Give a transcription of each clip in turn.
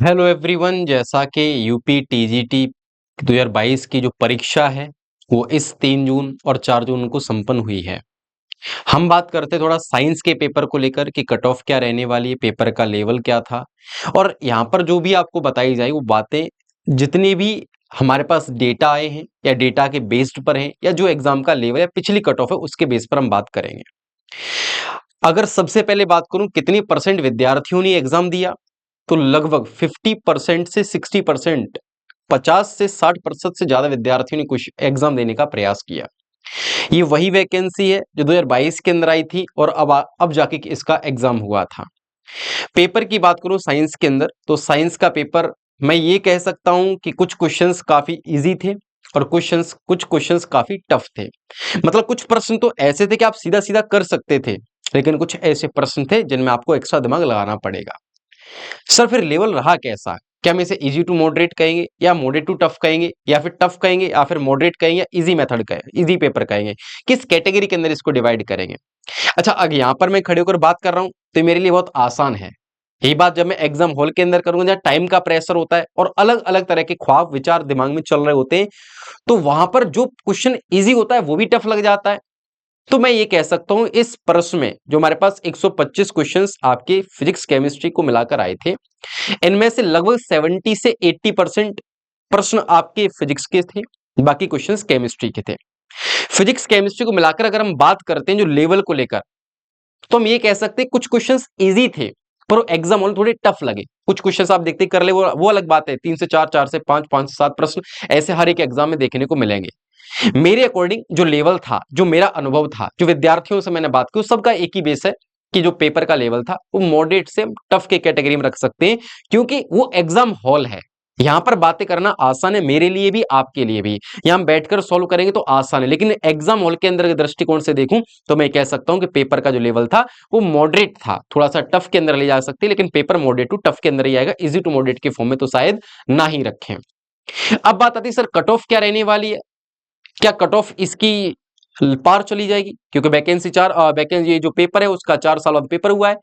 Hello everyone. जैसा कि UP TGT 2022 की जो परीक्षा है वो इस 3 जून और 4 जून को संपन्न हुई है। हम बात करते थोड़ा साइंस के पेपर को लेकर कि कट ऑफ क्या रहने वाली है, पेपर का लेवल क्या था और यहाँ पर जो भी आपको बताई जाए वो बातें जितनी भी हमारे पास डेटा आए हैं या डेटा के बेस्ड पर हैं या जो एग्जाम का लेवल या पिछली कट ऑफ है उसके बेस पर हम बात करेंगे। अगर सबसे पहले बात करूं कितनी परसेंट विद्यार्थियों ने एग्जाम दिया, तो लगभग 50% से 60%, 50 से 60% से ज्यादा विद्यार्थियों ने कुछ एग्जाम देने का प्रयास किया। ये वही वैकेंसी है जो 2022 के अंदर आई थी और अब जाके इसका एग्जाम हुआ था। पेपर की बात करूं साइंस के अंदर, तो साइंस का पेपर मैं ये कह सकता हूं कि कुछ क्वेश्चंस काफी इजी थे और कुछ क्वेश्चंस काफी टफ थे। मतलब कुछ प्रश्न तो ऐसे थे कि आप सीधा सीधा कर सकते थे, लेकिन कुछ ऐसे प्रश्न थे जिनमें आपको एक्स्ट्रा दिमाग लगाना पड़ेगा। सर फिर लेवल रहा कैसा? क्या हम इसे इजी टू मॉडरेट कहेंगे या मॉडरेट टू टफ कहेंगे या फिर टफ कहेंगे या फिर मॉडरेट कहेंगे या इजी मेथड कहेंगे, इजी पेपर कहेंगे? किस कैटेगरी के अंदर इसको डिवाइड करेंगे? अच्छा, अगर यहाँ पर मैं खड़े होकर बात कर रहा हूँ तो मेरे लिए बहुत आसान है। यही बात जब मैं एग्जाम हॉल के अंदर करूंगा जहाँ टाइम का प्रेशर होता है और अलग अलग तरह के ख्वाब विचार दिमाग में चल रहे होते हैं, तो वहां पर जो क्वेश्चन इजी होता है वो भी टफ लग जाता है। तो मैं ये कह सकता हूं इस प्रश्न में जो हमारे पास 125 क्वेश्चंस आपके फिजिक्स केमिस्ट्री को मिलाकर आए थे, इनमें से लगभग 70 से 80% प्रश्न आपके फिजिक्स के थे, बाकी क्वेश्चंस केमिस्ट्री के थे। फिजिक्स केमिस्ट्री को मिलाकर अगर हम बात करते हैं जो लेवल को लेकर, तो हम ये कह सकते हैं कुछ क्वेश्चंस इजी थे पर एग्जाम में थोड़े टफ लगे। कुछ क्वेश्चंस आप देखते कर ले वो अलग बात है, 3 से 4, 4 से 5, 5 से 7 प्रश्न ऐसे हर एक एग्जाम में देखने को मिलेंगे। मेरे अकॉर्डिंग जो लेवल था, जो मेरा अनुभव था, जो विद्यार्थियों से मैंने बात की, सबका एक ही बेस है कि जो पेपर का लेवल था वो मॉडरेट से टफ के कैटेगरी में रख सकते हैं, क्योंकि वो एग्जाम हॉल है। यहां पर बातें करना आसान है, मेरे लिए भी आपके लिए भी। यहां बैठकर सॉल्व करेंगे तो आसान है, लेकिन एग्जाम हॉल के अंदर के दृष्टिकोण से देखूं तो मैं कह सकता हूं कि पेपर का जो लेवल था वो मॉडरेट था। थोड़ा सा टफ के अंदर ले जा सकते लेकिन पेपर मॉडरेट टू टफ के अंदर ही आएगा, इजी टू मॉडरेट के फॉर्म में तो शायद ना ही रखें। अब बात आती है सर कट ऑफ क्या रहने वाली है? क्या कट ऑफ इसकी पार चली जाएगी? क्योंकि वैकेंसी ये जो पेपर है उसका 4 साल बाद पेपर हुआ है,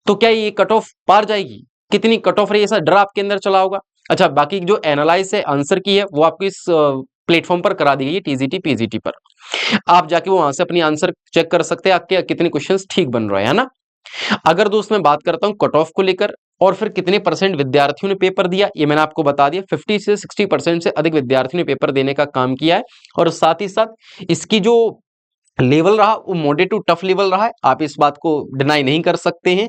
तो क्या ये कट ऑफ पार जाएगी? कितनी कट ऑफ रही है, ऐसा डर आपके अंदर चला होगा। अच्छा, बाकी जो एनालाइज है आंसर की है वो आपको इस प्लेटफॉर्म पर करा दी गई है, टीजीटी पीजीटी पर। आप जाके वो वहां से अपनी आंसर चेक कर सकते हैं आपके कितने क्वेश्चंस ठीक बन रहे हैं, है ना। अगर दोस्त मैं बात करता हूं कट ऑफ को लेकर और फिर कितने परसेंट विद्यार्थियों ने पेपर दिया, ये मैंने आपको बता दिया। 50 से 60% से अधिक विद्यार्थियों ने पेपर देने का काम किया है और साथ ही साथ इसकी जो लेवल रहा वो मॉडरेट टू टफ लेवल रहा है, आप इस बात को डिनाई नहीं कर सकते हैं।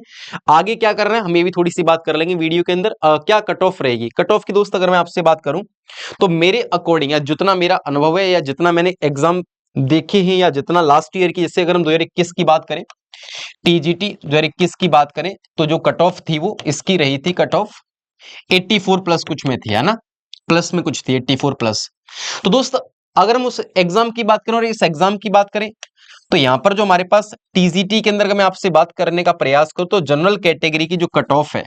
आगे क्या करना है हम ये भी थोड़ी सी बात कर लेंगे वीडियो के अंदर। क्या कट ऑफ रहेगी? कट ऑफ की दोस्त अगर मैं आपसे बात करूं तो मेरे अकॉर्डिंग या जितना मेरा अनुभव है या जितना मैंने एग्जाम देखे हैं या जितना लास्ट ईयर की, जैसे अगर हम 2021 की बात करें, टीजीटी 2021 की बात करें, तो जो कट ऑफ थी वो इसकी रही थी कट ऑफ 84 प्लस कुछ में थी, है ना, प्लस में कुछ थी 84 प्लस। तो दोस्त अगर हम उस एग्जाम की बात करें और इस एग्जाम की बात करें, तो यहां पर जो हमारे पास टीजीटी के अंदर अगर मैं आपसे बात करने का प्रयास करूं तो जनरल कैटेगरी की जो कट ऑफ है,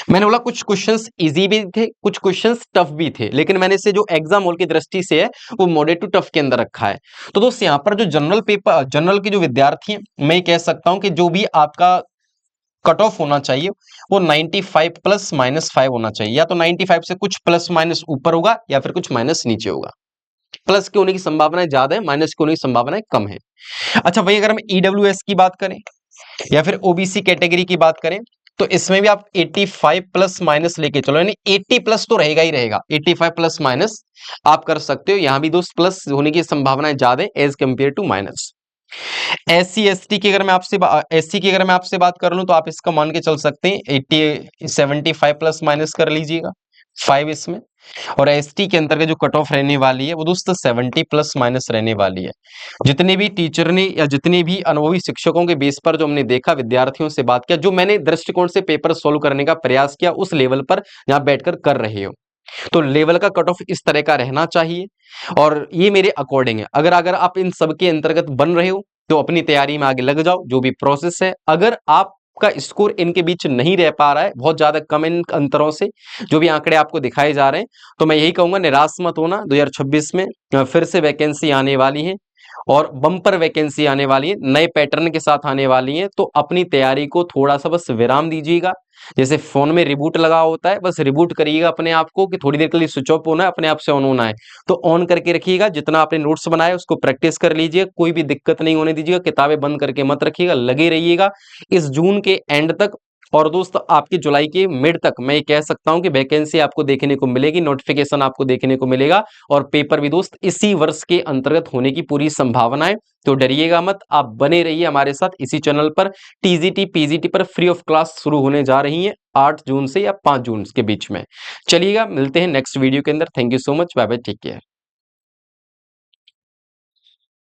मैंने बोला कुछ क्वेश्चंस इजी भी थे, कुछ क्वेश्चंस टफ भी थे, लेकिन मैंने इसे जो एग्जाम हॉल की दृष्टि से है वो मॉडरेट टू टफ के अंदर रखा है। तो दोस्त यहाँ पर जो जनरल के जो विद्यार्थी हैं, मैं ये कह सकता हूं कि जो भी आपका कट ऑफ होना चाहिए वो 95 प्लस माइनस 5 होना चाहिए, या तो 95 से कुछ प्लस माइनस ऊपर होगा या फिर कुछ माइनस नीचे होगा। प्लस के होने की संभावनाएं ज्यादा है, माइनस के होने की संभावनाएं कम है। अच्छा वही अगर हम ईडब्ल्यूएस की बात करें या फिर ओबीसी कैटेगरी की बात करें, तो इसमें भी आप 85 प्लस माइनस लेके चलो, यानी 80 प्लस तो रहेगा ही रहेगा, 85 प्लस माइनस आप कर सकते हो। यहां भी दोस्त प्लस होने की संभावनाएं ज्यादा है as compare to minus. SC की अगर मैं आपसे बात कर लूं तो आप इसका मान के चल सकते हैं 75 प्लस माइनस कर लीजिएगा 5 इसमें। और एसटी के अंतर्गत जो कट ऑफ रहने वाली है वो दोस्तों 70 प्लस माइनस रहने वाली है। जितने भी टीचर ने या जितने भी अनुभवी शिक्षकों के बेस पर जो हमने देखा, विद्यार्थियों से बात किया, जो मैंने दृष्टिकोण से पेपर सोल्व करने का प्रयास किया उस लेवल पर जहां बैठकर कर रहे हो, तो लेवल का कट ऑफ इस तरह का रहना चाहिए। और ये मेरे अकॉर्डिंग है। अगर अगर आप इन सब के अंतर्गत बन रहे हो तो अपनी तैयारी में आगे लग जाओ, जो भी प्रोसेस है। अगर आपका स्कोर इनके बीच नहीं रह पा रहा है, बहुत ज्यादा कम इन अंतरों से जो भी आंकड़े आपको दिखाए जा रहे हैं, तो मैं यही कहूंगा निराश मत होना। 2026 में फिर से वैकेंसी आने वाली है और बम्पर वैकेंसी आने वाली है, नए पैटर्न के साथ आने वाली है। तो अपनी तैयारी को थोड़ा सा बस विराम दीजिएगा। जैसे फोन में रिबूट लगा होता है, बस रिबूट करिएगा अपने आप को कि थोड़ी देर के लिए स्विच ऑफ होना है, अपने आप से ऑन होना है। तो ऑन करके रखिएगा, जितना आपने नोट्स बनाए उसको प्रैक्टिस कर लीजिए, कोई भी दिक्कत नहीं होने दीजिएगा, किताबें बंद करके मत रखिएगा, लगे रहिएगा इस जून के एंड तक। और दोस्त आपकी जुलाई के मिड तक मैं ये कह सकता हूं कि वैकेंसी आपको देखने को मिलेगी, नोटिफिकेशन आपको देखने को मिलेगा, और पेपर भी दोस्त इसी वर्ष के अंतर्गत होने की पूरी संभावना है। तो डरिएगा मत, आप बने रहिए हमारे साथ इसी चैनल पर। टीजीटी पीजीटी पर फ्री ऑफ क्लास शुरू होने जा रही है 8 जून से या 5 जून के बीच में। चलिएगा, मिलते हैं नेक्स्ट वीडियो के अंदर। Thank you so much, bye bye, take care.